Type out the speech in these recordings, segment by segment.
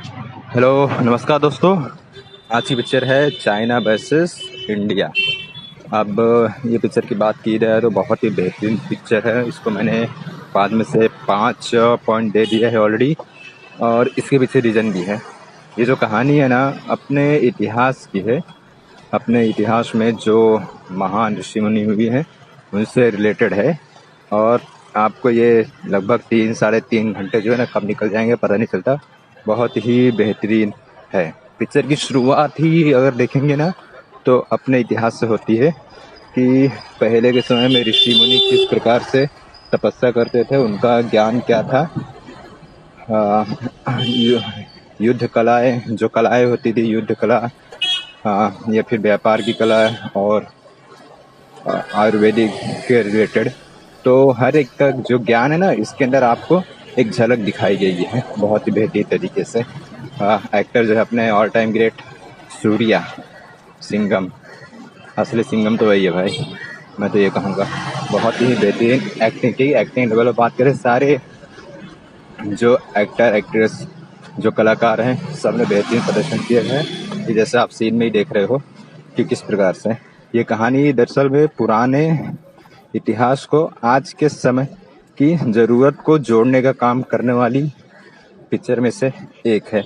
Hello, नमस्कार दोस्तों। आज की पिक्चर है चाइना वर्सेस इंडिया। अब ये पिक्चर की बात की जाए तो बहुत ही बेहतरीन पिक्चर है। इसको मैंने 5 में से 5 पॉइंट दे दिया है ऑलरेडी, और इसके पीछे रीज़न भी है। ये जो कहानी है ना, अपने इतिहास की है। अपने इतिहास में जो महान ऋषि मुनि हुए हैं उनसे रिलेटेड है। और आपको ये लगभग 3 साढ़े 3 घंटे जो है ना कब निकल जाएंगे पता नहीं चलता। बहुत ही बेहतरीन है। पिक्चर की शुरुआत ही अगर देखेंगे ना तो अपने इतिहास से होती है कि पहले के समय में ऋषि मुनि किस प्रकार से तपस्या करते थे, उनका ज्ञान क्या था। युद्ध कलाएं, जो कलाएं होती थी, युद्ध कला या फिर व्यापार की कला और आयुर्वेदिक के रिलेटेड, तो हर एक का जो ज्ञान है ना इसके अंदर आपको एक झलक दिखाई गई है बहुत ही बेहतरीन तरीके से। एक्टर जो है अपने all time great Surya Singham, असली सिंघम तो वही है भाई, मैं तो ये कहूँगा। बहुत ही बेहतरीन एक्टिंग की। एक्टिंग लेवल बात करें, सारे जो एक्टर एक्ट्रेस जो कलाकार हैं सब ने बेहतरीन प्रदर्शन किए हैं कि जैसे आप सीन में ही देख रहे हो कि किस प्रकार से ये कहानी दरअसल में पुराने इतिहास को आज के समय की ज़रूरत को जोड़ने का काम करने वाली पिक्चर में से एक है।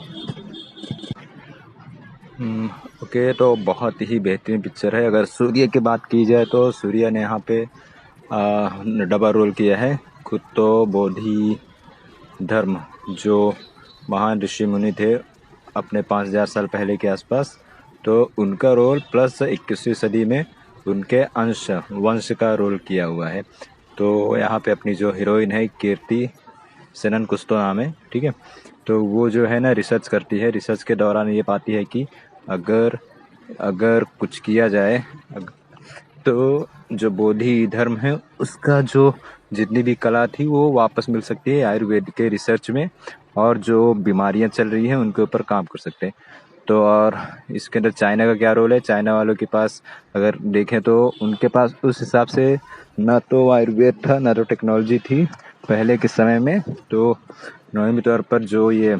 ओके, तो बहुत ही बेहतरीन पिक्चर है। अगर सूर्य की बात की जाए तो सूर्य ने यहाँ पे डबल रोल किया है। खुद तो बोधि धर्म जो महान ऋषि मुनि थे अपने 5000 साल पहले के आसपास, तो उनका रोल प्लस 21वीं सदी में उनके अंश वंश का रोल किया हुआ है। तो यहाँ पे अपनी जो हीरोइन है कीर्ति सेनन कुछ तो नाम है, ठीक है। तो वो जो है ना रिसर्च करती है। रिसर्च के दौरान ये पाती है कि अगर अगर कुछ किया जाए तो जो बोधि धर्म है उसका जो जितनी भी कला थी वो वापस मिल सकती है आयुर्वेद के रिसर्च में, और जो बीमारियां चल रही हैं उनके ऊपर काम कर सकते हैं। तो और इसके अंदर चाइना का क्या रोल है? चाइना वालों के पास अगर देखें तो उनके पास उस हिसाब से ना तो आयुर्वेद था ना तो टेक्नोलॉजी थी पहले के समय में। तो नॉर्मल तौर पर जो ये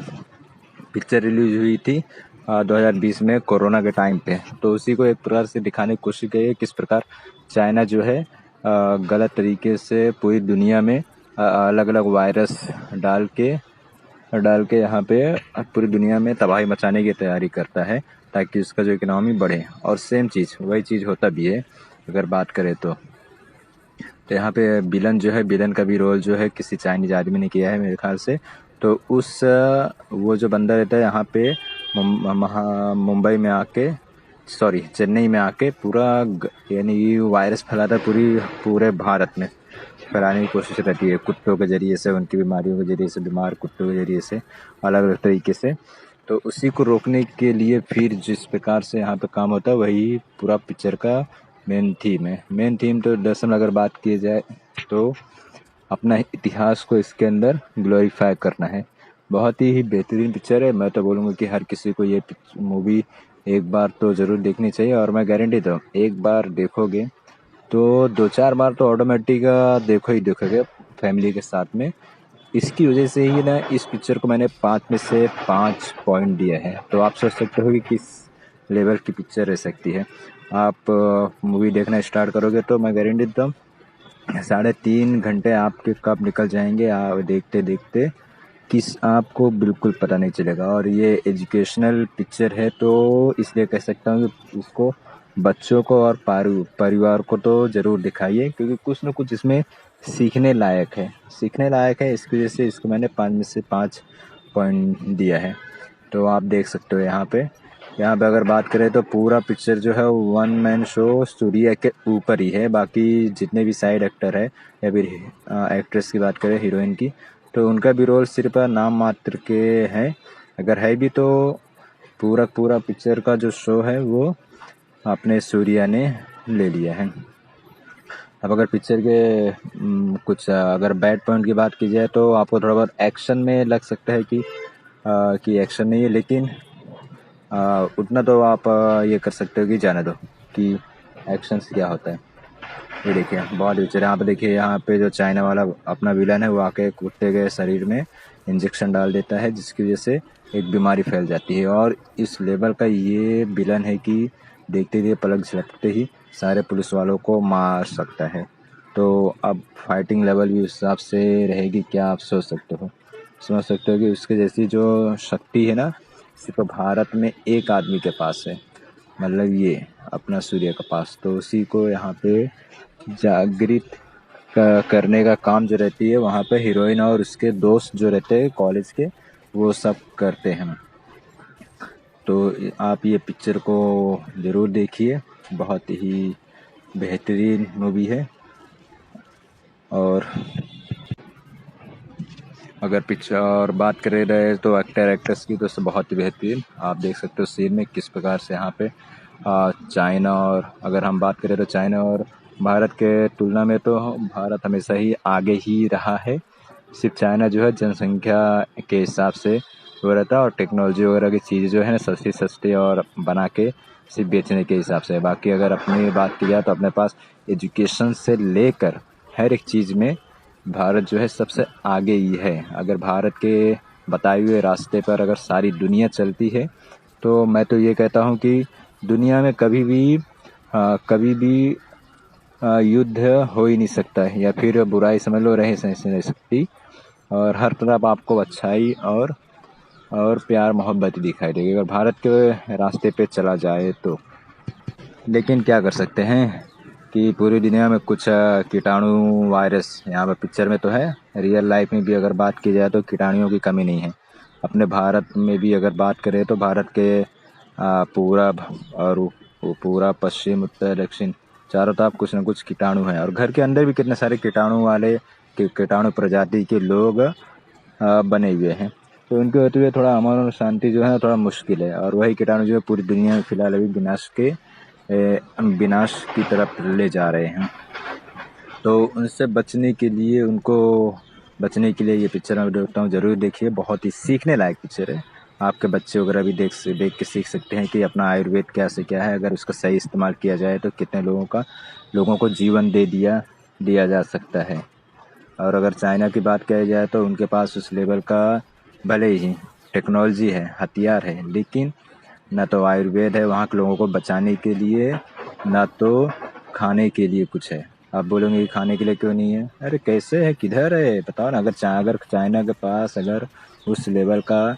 पिक्चर रिलीज हुई थी 2020 में कोरोना के टाइम पे, तो उसी को एक प्रकार से दिखाने की कोशिश की है किस प्रकार चाइना जो है गलत तरीके से पूरी दुनिया में अलग अलग वायरस डाल के यहाँ पे पूरी दुनिया में तबाही मचाने की तैयारी करता है ताकि उसका जो इकोनॉमी बढ़े। और सेम चीज़ वही चीज़ होता भी है अगर बात करें तो यहाँ पे विलन जो है, विलन का भी रोल जो है किसी चाइनीज आदमी ने किया है मेरे ख्याल से। तो उस वो जो बंदा रहता है यहाँ पे मुंबई में आके, सॉरी चेन्नई में आके पूरा यानी वायरस फैलाता है पूरे भारत में फैलाने की कोशिश रहती है कुत्तों के जरिए से, उनकी बीमारियों के जरिए से, बीमार कुत्तों के जरिए से, अलग अलग तरीके से। तो उसी को रोकने के लिए फिर जिस प्रकार से यहाँ पे काम होता है वही पूरा पिक्चर का मेन थीम है। मेन थीम तो दरअसल अगर बात की जाए तो अपना इतिहास को इसके अंदर ग्लोरीफाई करना है। बहुत ही बेहतरीन पिक्चर है। मैं तो बोलूँगा कि हर किसी को ये मूवी एक बार तो ज़रूर देखनी चाहिए, और मैं गारंटी दूँ एक बार देखोगे तो 2-4 बार तो ऑटोमेटिक देखोगे फैमिली के साथ में। इसकी वजह से ही ना इस पिक्चर को मैंने 5 में से 5 पॉइंट दिया है। तो आप सोच सकते हो कि किस लेवल की पिक्चर रह सकती है। आप मूवी देखना स्टार्ट करोगे तो मैं गारंटी देता हूँ 3.5 घंटे आपके कब निकल जाएंगे आप देखते देखते किस आपको बिल्कुल पता नहीं चलेगा। और ये एजुकेशनल पिक्चर है तो इसलिए कह सकता हूँ कि इसको बच्चों को और परिवार को तो ज़रूर दिखाइए, क्योंकि कुछ न कुछ इसमें सीखने लायक है। इसकी वजह से इसको मैंने 5 में से 5 पॉइंट दिया है। तो आप देख सकते हो यहाँ पे अगर बात करें तो पूरा पिक्चर जो है वन मैन शो सूर्या के ऊपर ही है। बाकी जितने भी साइड एक्टर है या फिर एक्ट्रेस की बात करें हीरोइन की, तो उनका भी रोल सिर्फ नाम मात्र के हैं। अगर है भी तो पूरा पिक्चर का जो शो है वो अपने सूर्या ने ले लिया है। अब अगर पिक्चर के कुछ अगर बैड पॉइंट की बात की जाए तो आपको थोड़ा बहुत एक्शन में लग सकता है कि एक्शन नहीं है, लेकिन उतना तो आप ये कर सकते हो कि जाने दो कि एक्शन से क्या होता है। ये देखिए बहुत पिक्चर यहाँ पे देखिए, यहाँ पे जो चाइना वाला अपना विलन है वो आके कुत्ते के शरीर में इंजेक्शन डाल देता है, जिसकी वजह से एक बीमारी फैल जाती है। और इस लेवल का ये विलन है कि देखते ही पलक झपकते ही सारे पुलिस वालों को मार सकता है। तो अब फाइटिंग लेवल भी उस हिसाब से रहेगी, क्या आप समझ सकते हो कि उसके जैसी जो शक्ति है ना, सिर्फ भारत में एक आदमी के पास है, मतलब ये अपना सूर्य के पास। तो उसी को यहाँ पे जागृत करने का काम जो रहती है, वहाँ पे हीरोइन और उसके दोस्त जो रहते हैं कॉलेज के, वो सब करते हैं। तो आप ये पिक्चर को ज़रूर देखिए, बहुत ही बेहतरीन मूवी है। और अगर पिक्चर और बात कर रहे तो एक्टर एक्ट्रेस की, तो बहुत ही बेहतरीन। आप देख सकते हो सीन में किस प्रकार से यहाँ पे चाइना, और अगर हम बात करें तो चाइना और भारत के तुलना में तो भारत हमेशा ही आगे ही रहा है। सिर्फ चाइना जो है जनसंख्या के हिसाब से वो रहता है, और टेक्नोलॉजी वगैरह की चीज़ जो है ना सस्ती सस्ती और बना के सिर्फ बेचने के हिसाब से। बाकी अगर अपनी बात की जाए तो अपने पास एजुकेशन से लेकर हर एक चीज़ में भारत जो है सबसे आगे ही है। अगर भारत के बताए हुए रास्ते पर अगर सारी दुनिया चलती है, तो मैं तो ये कहता हूँ कि दुनिया में कभी भी युद्ध हो ही नहीं सकता है, या फिर बुराई समझ लो रह सकती। और हर तरफ आपको अच्छाई और प्यार मोहब्बत दिखाई देगी अगर भारत के रास्ते पे चला जाए तो। लेकिन क्या कर सकते हैं कि पूरी दुनिया में कुछ कीटाणु वायरस, यहाँ पर पिक्चर में तो है, रियल लाइफ में भी अगर बात की जाए तो कीटाणुओं की कमी नहीं है। अपने भारत में भी अगर बात करें तो भारत के पूरब और पूरा पश्चिम उत्तर दक्षिण चारों तरफ कुछ न कुछ कीटाणु हैं, और घर के अंदर भी कितने सारे कीटाणु प्रजाति के लोग बने हुए हैं। तो उनके होते हुए थोड़ा अमन और शांति जो है थोड़ा मुश्किल है, और वही कीटाणु जो है पूरी दुनिया में फिलहाल अभी विनाश की तरफ ले जा रहे हैं। तो उनसे बचने के लिए ये पिक्चर मैं देखता हूँ, ज़रूर देखिए, बहुत ही सीखने लायक पिक्चर है। आपके बच्चे वगैरह भी देख के सीख सकते हैं कि अपना आयुर्वेद क्या से क्या है, अगर उसका सही इस्तेमाल किया जाए तो कितने लोगों को जीवन दिया जा सकता है। और अगर चाइना की बात की जाए तो उनके पास उस लेवल का भले ही टेक्नोलॉजी है, हथियार है, लेकिन ना तो आयुर्वेद है वहाँ के लोगों को बचाने के लिए, ना तो खाने के लिए कुछ है। आप बोलोगे कि खाने के लिए क्यों नहीं है? अरे कैसे है, किधर है, बताओ ना। अगर चाइना के पास अगर उस लेवल का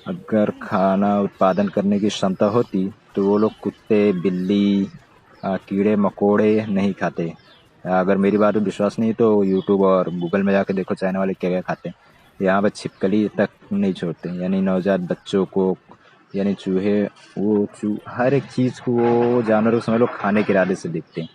अगर खाना उत्पादन करने की क्षमता होती तो वो लोग कुत्ते, बिल्ली, कीड़े मकोड़े नहीं खाते। अगर मेरी बात में विश्वास नहीं तो यूट्यूब और गूगल में जाके देखो चाइना वाले क्या क्या खाते हैं। यहाँ पर छिपकली तक नहीं छोड़ते, यानी नवजात बच्चों को, यानी चूहे, हर एक चीज़ को वो जानवरों को समझ लो खाने के इरादे से देखते हैं।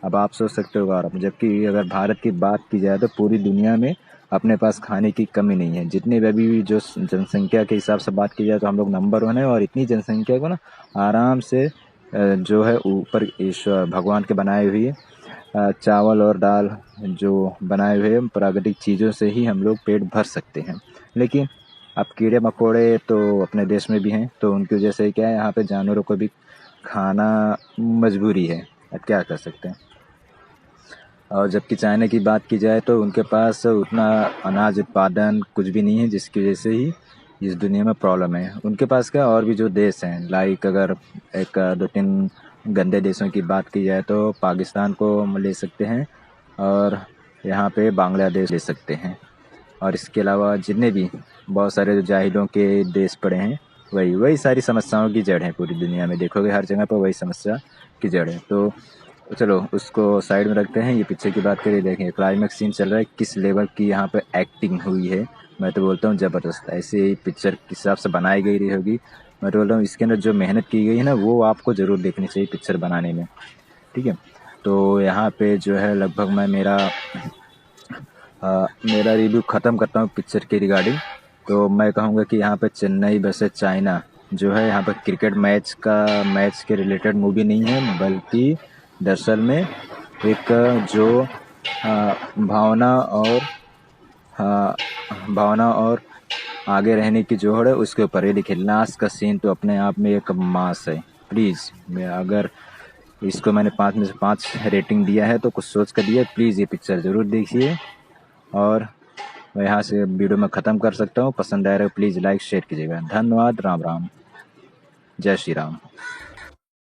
अब आप सोच सकते हो गौरव, जबकि अगर भारत की बात की जाए तो पूरी दुनिया में अपने पास खाने की कमी नहीं है। जितने भी अभी जो जनसंख्या के हिसाब से बात की जाए तो हम लोग नंबर 1 है, और इतनी जनसंख्या को ना आराम से जो है ऊपर ईश्वर भगवान के बनाए हुए चावल और दाल जो बनाए हुए प्राकृतिक चीज़ों से ही हम लोग पेट भर सकते हैं। लेकिन अब कीड़े मकोड़े तो अपने देश में भी हैं, तो उनकी वजह से क्या है, यहाँ पे जानवरों को भी खाना मजबूरी है। अब क्या कर सकते हैं। और जबकि चाइना की बात की जाए तो उनके पास उतना अनाज उत्पादन कुछ भी नहीं है, जिसकी वजह से ही इस दुनिया में प्रॉब्लम है। उनके पास क्या और भी जो देश हैं, लाइक अगर एक 2-3 गंदे देशों की बात की जाए तो पाकिस्तान को हम ले सकते हैं, और यहाँ पे बांग्लादेश ले सकते हैं। और इसके अलावा जितने भी बहुत सारे जो जाहिलों के देश पड़े हैं, वही सारी समस्याओं की जड़ है। पूरी दुनिया में देखोगे हर जगह पर वही समस्या की जड़ है। तो चलो उसको साइड में रखते हैं, ये पिक्चर की बात करिए। देखें क्लाइमेक्स सीन चल रहा है, किस लेवल की यहाँ पे एक्टिंग हुई है, मैं तो बोलता हूँ ज़बरदस्त। ऐसे ही पिक्चर किस हिसाब से बनाई गई रही होगी, मैं तो बोलता हूँ इसके अंदर जो मेहनत की गई है ना, वो आपको ज़रूर देखनी चाहिए पिक्चर बनाने में, ठीक है। तो यहाँ पे जो है लगभग मैं मेरा रिव्यू ख़त्म करता हूँ पिक्चर के रिगार्डिंग। तो मैं कहूँगा कि यहाँ पे चेन्नई वर्सेस चाइना जो है, यहाँ पर क्रिकेट मैच के रिलेटेड मूवी नहीं है, बल्कि दरअसल में एक जो भावना और आगे रहने की जोड़ है उसके ऊपर ये लिखे। लास्ट का सीन तो अपने आप में एक मास है। प्लीज़, अगर इसको मैंने 5 में से 5 रेटिंग दिया है तो कुछ सोच कर दिया। प्लीज़ ये पिक्चर ज़रूर देखिए, और मैं यहाँ से वीडियो में ख़त्म कर सकता हूँ। पसंद आए तो प्लीज़ लाइक शेयर कीजिएगा। धन्यवाद। राम राम। जय श्री राम।